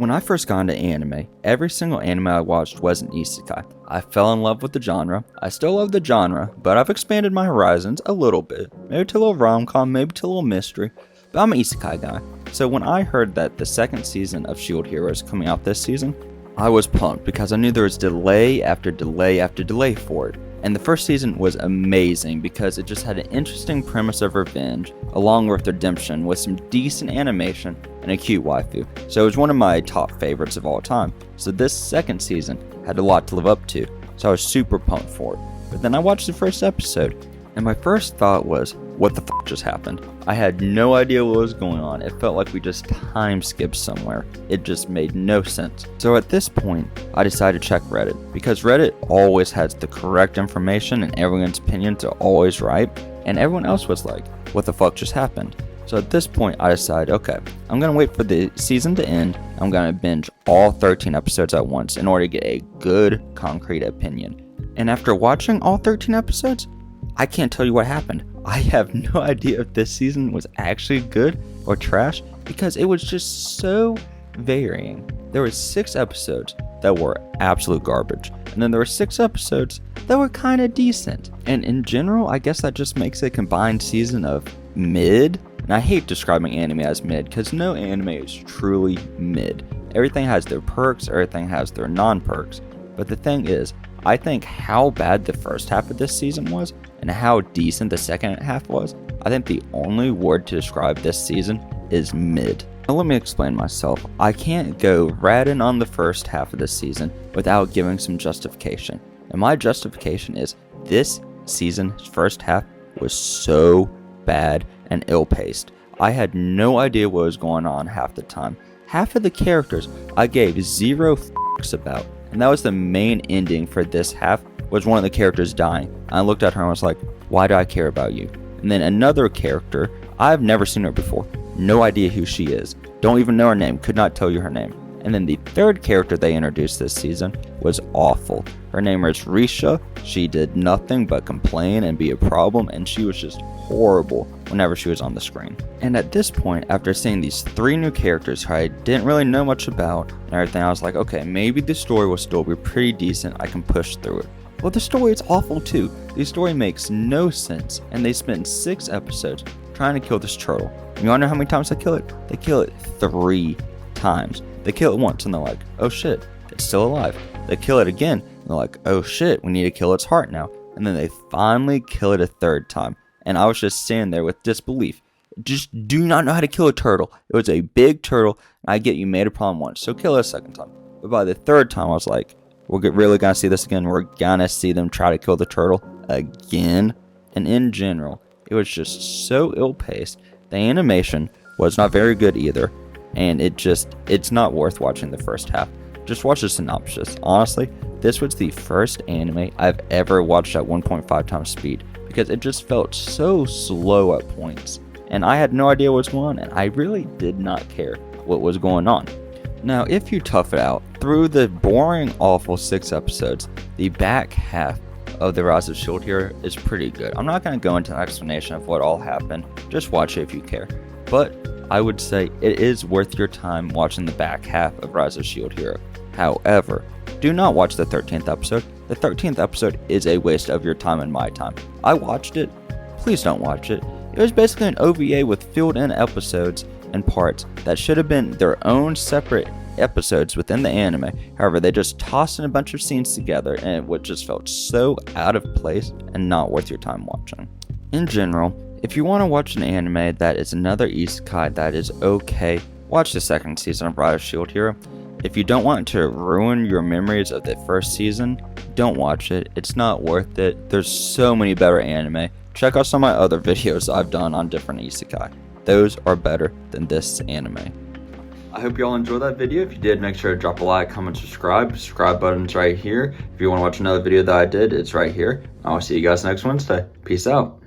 When I first got into anime, every single anime I watched was an isekai. I fell in love with the genre. I still love the genre, but I've expanded my horizons a little bit. Maybe to a little rom-com, maybe to a little mystery, but I'm an isekai guy. So when I heard that the second season of Shield Hero is coming out this season, I was pumped because I knew there was delay after delay after delay for it. And the first season was amazing because it just had an interesting premise of revenge, along with redemption, with some decent animation and a cute waifu. So it was one of my top favorites of all time. So this second season had a lot to live up to, so I was super pumped for it. But then I watched the first episode, and my first thought was, what the f just happened? I had no idea what was going on. It felt like we just time skipped somewhere. It just made no sense. So at this point, I decided to check Reddit, because Reddit always has the correct information and everyone's opinions are always right, and everyone else was like, what the fuck just happened? So at this point, I decided, okay, I'm going to wait for the season to end. I'm going to binge all 13 episodes at once in order to get a good, concrete opinion. And after watching all 13 episodes, I can't tell you what happened. I have no idea if this season was actually good or trash because it was just so varying. There were 6 episodes that were absolute garbage, and then there were 6 episodes that were kind of decent. And in general, I guess that just makes a combined season of mid. And I hate describing anime as mid because no anime is truly mid. Everything has their perks, everything has their non-perks. But the thing is, I think how bad the first half of this season was and how decent the second half was, I think the only word to describe this season is mid. Now let me explain myself. I can't go ratting on the first half of this season without giving some justification. And my justification is this season's first half was so bad and ill-paced. I had no idea what was going on half the time. Half of the characters I gave zero f***s about. And that was the main ending for this half, was one of the characters dying. I looked at her and was like, why do I care about you? And then another character, I've never seen her before. No idea who she is. Don't even know her name. Could not tell you her name. And then the third character they introduced this season was awful. Her name is Risha. She did nothing but complain and be a problem, and she was just horrible whenever she was on the screen. And at this point, after seeing these 3 new characters who I didn't really know much about and everything, I was like, okay, maybe the story will still be pretty decent. I can push through it. Well, the story is awful too. The story makes no sense, and they spent 6 episodes trying to kill this turtle. You wanna know how many times they kill it? They kill it 3 times. They kill it once and they're like, oh shit, it's still alive. They kill it again and they're like, oh shit, we need to kill its heart now. And then they finally kill it a 3rd time. And I was just standing there with disbelief. Just do not know how to kill a turtle. It was a big turtle. I get you made a problem once, so kill it a 2nd time. But by the 3rd time, I was like, we're really gonna see this again. We're gonna see them try to kill the turtle again. And in general, it was just so ill-paced. The animation was not very good either. And it's not worth watching the first half. Just watch the synopsis. Honestly, this was the first anime I've ever watched at 1.5 times speed because it just felt so slow at points. And I had no idea what was going on, and I really did not care what was going on. Now, if you tough it out, through the boring, awful 6 episodes, the back half of the Rise of Shield Hero is pretty good. I'm not going to go into an explanation of what all happened. Just watch it if you care. But I would say it is worth your time watching the back half of Rise of Shield Hero. However, do not watch the 13th episode. The 13th episode is a waste of your time and my time. I watched it. Please don't watch it. It was basically an OVA with filled-in episodes and parts that should have been their own separate episodes within the anime. However, they just tossed in a bunch of scenes together, and it just felt so out of place and not worth your time watching. In general, if you want to watch an anime that is another isekai that is okay, watch the 2nd season of Rise of Shield Hero. If you don't want to ruin your memories of the first season, don't watch it. It's not worth it. There's so many better anime. Check out some of my other videos I've done on different isekai. Those are better than this anime. I hope you all enjoyed that video. If you did, make sure to drop a like, comment, subscribe. Subscribe button's right here. If you want to watch another video that I did, it's right here. I'll see you guys next Wednesday. Peace out.